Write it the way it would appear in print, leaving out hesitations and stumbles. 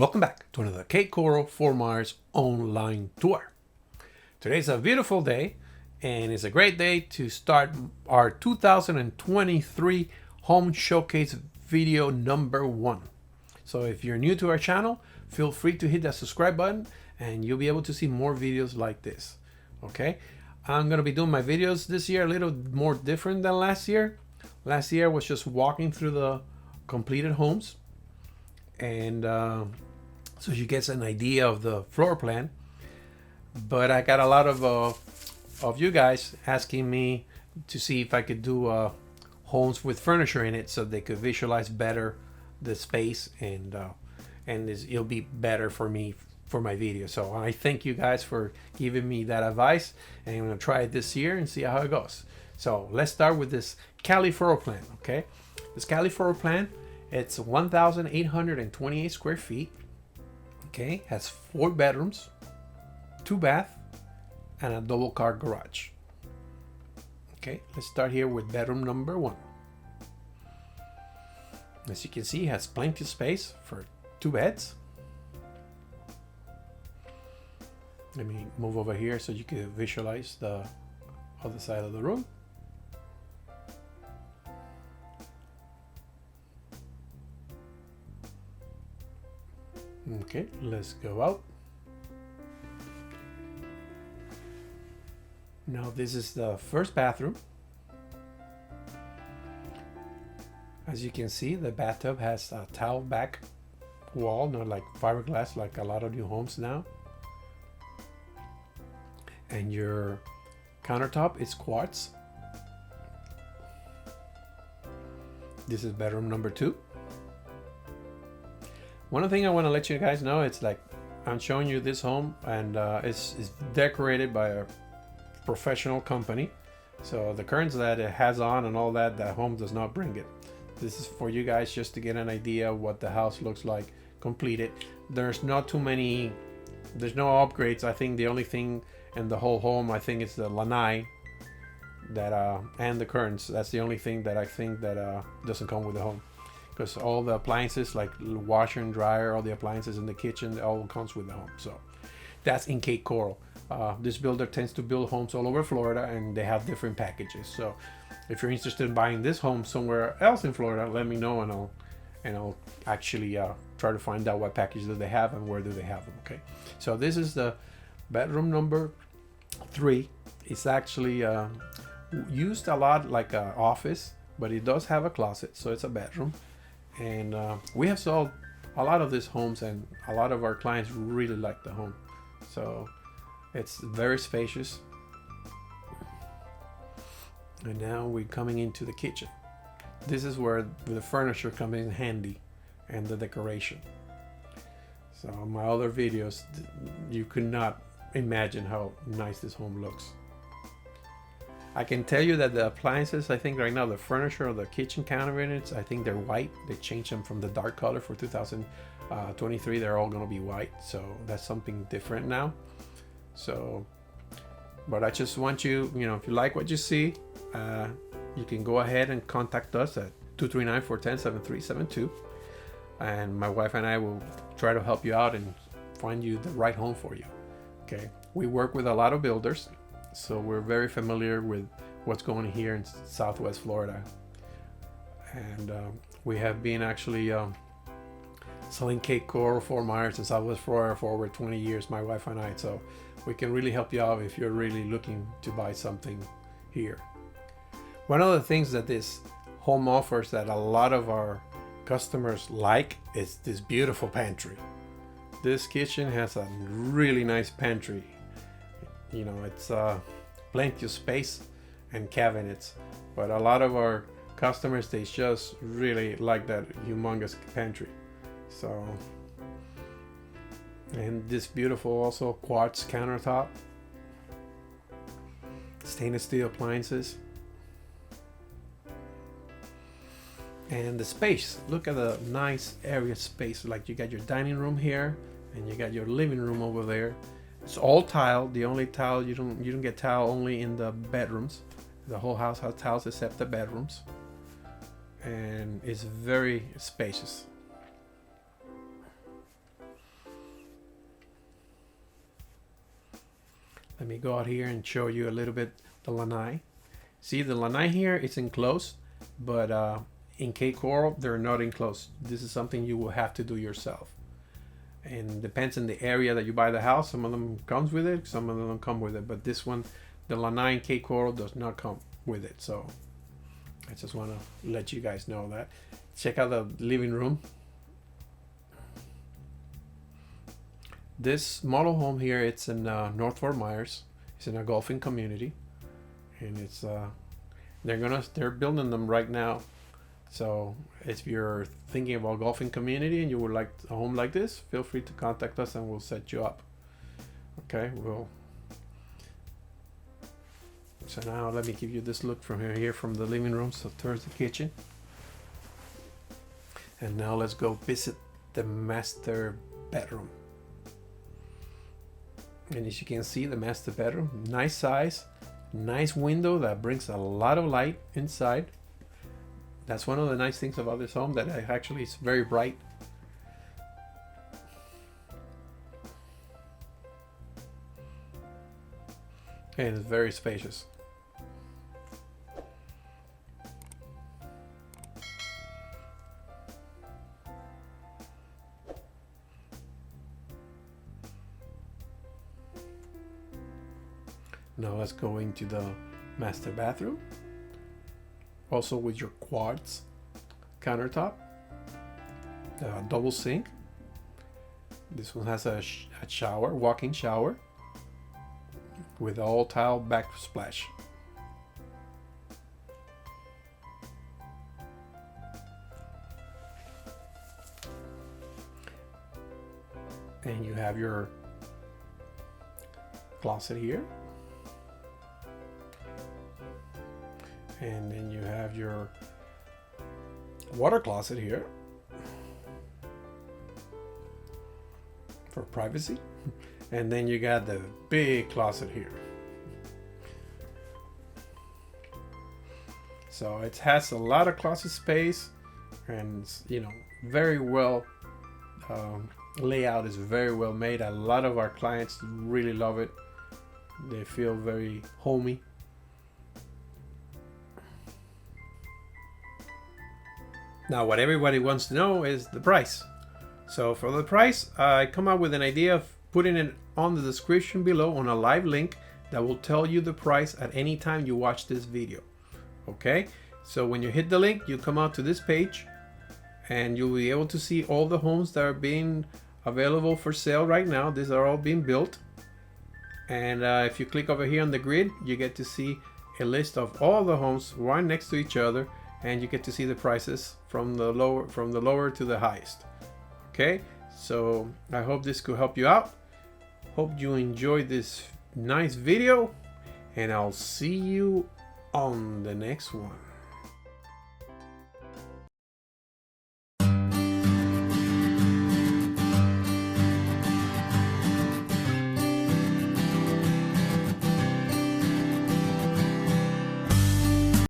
Welcome back to another Cape Coral Fort Myers online tour. Today's a beautiful day and it's a great day to start our 2023 Home Showcase video number 1. So if you're new to our channel, feel free to hit that subscribe button and you'll be able to see more videos like this. Okay, I'm going to be doing my videos this year a little more different than last year. Last year was just walking through the completed homes, and so you get an idea of the floor plan. But I got a lot of you guys asking me to see if I could do homes with furniture in it, so they could visualize better the space, and it'll be better for me for my video. So I thank you guys for giving me that advice, and I'm gonna try it this year and see how it goes. So let's start with this Cali floor plan. Okay, this Cali floor plan, it's 1,828 square feet. Okay, has 4 bedrooms, 2 baths, and a double car garage. Okay, let's start here with bedroom number 1. As you can see, it has plenty of space for 2 beds. Let me move over here so you can visualize the other side of the room. Okay, let's go out. Now this is the first bathroom. As you can see, the bathtub has a tile back wall, not like fiberglass like a lot of new homes now. And your countertop is quartz. This is bedroom number 2. One thing I want to let you guys know, it's like I'm showing you this home, and it's decorated by a professional company. So the curtains that it has on and all that, that home does not bring it. This is for you guys just to get an idea of what the house looks like completed. There's not too many, there's no upgrades. I think the only thing in the whole home, I think it's the lanai that and the curtains. That's the only thing that I think that doesn't come with the home, because all the appliances like washer and dryer, all the appliances in the kitchen, all comes with the home. So that's in Cape Coral. This builder tends to build homes all over Florida, and they have different packages. So if you're interested in buying this home somewhere else in Florida, let me know, and I'll actually try to find out what package do they have and where do they have them. Okay, so this is the bedroom number 3. It's actually used a lot like an office, but it does have a closet, so it's a bedroom. And we have sold a lot of these homes, and a lot of our clients really like the home. So it's very spacious. And now we're coming into the kitchen. This is where the furniture comes in handy, and the decoration. So in my other videos, you could not imagine how nice this home looks. I can tell you that the appliances, I think right now the furniture or the kitchen counter units, I think they're white. They changed them from the dark color for 2023. They're all going to be white. So that's something different now. So, but I just want you, if you like what you see, you can go ahead and contact us at 239-410-7372. And my wife and I will try to help you out and find you the right home for you. Okay. We work with a lot of builders, so we're very familiar with what's going on here in Southwest Florida. And we have been actually selling Cape Coral, Fort Myers, and Southwest Florida for over 20 years, my wife and I. So we can really help you out if you're really looking to buy something here. One of the things that this home offers that a lot of our customers like is this beautiful pantry. This kitchen has a really nice pantry. It's plenty of space and cabinets, but a lot of our customers, they just really like that humongous pantry. So, and this beautiful also quartz countertop, stainless steel appliances, and the space. Look at the nice area space. Like you got your dining room here, and you got your living room over there. It's all tile. The only tile you don't get tile only in the bedrooms. The whole house has tiles except the bedrooms, and it's very spacious. Let me go out here and show you a little bit the lanai. See, the lanai here is enclosed, but in Cape Coral, they're not enclosed. This is something you will have to do yourself. And depends on the area that you buy the house. Some of them comes with it, some of them don't come with it. But this one, the lanai in Cape Coral, does not come with it. So I just want to let you guys know that. Check out the living room. This model home here, it's in North Fort Myers. It's in a golfing community, and it's they're building them right now. So if you're thinking about golfing community and you would like a home like this, feel free to contact us and we'll set you up. Okay, so now let me give you this look from here from the living room, so towards the kitchen. And now let's go visit the master bedroom. And as you can see, the master bedroom, nice size, nice window that brings a lot of light inside. That's one of the nice things about this home, that actually it's very bright. And it's very spacious. Now let's go into the master bathroom. Also with your quartz countertop, double sink. This one has a shower, walk-in shower with all tile backsplash. And you have your closet here. And then you have your water closet here for privacy. And then you got the big closet here. So it has a lot of closet space, and very well layout is very well made. A lot of our clients really love it. They feel very homey. Now, what everybody wants to know is the price. So for the price, I come up with an idea of putting it on the description below on a live link that will tell you the price at any time you watch this video. Okay, so when you hit the link, you come out to this page and you'll be able to see all the homes that are being available for sale right now. These are all being built. And if you click over here on the grid, you get to see a list of all the homes right next to each other, and you get to see the prices from the lower to the highest. Okay, so I hope this could help you out. Hope you enjoyed this nice video, and I'll see you on the next one.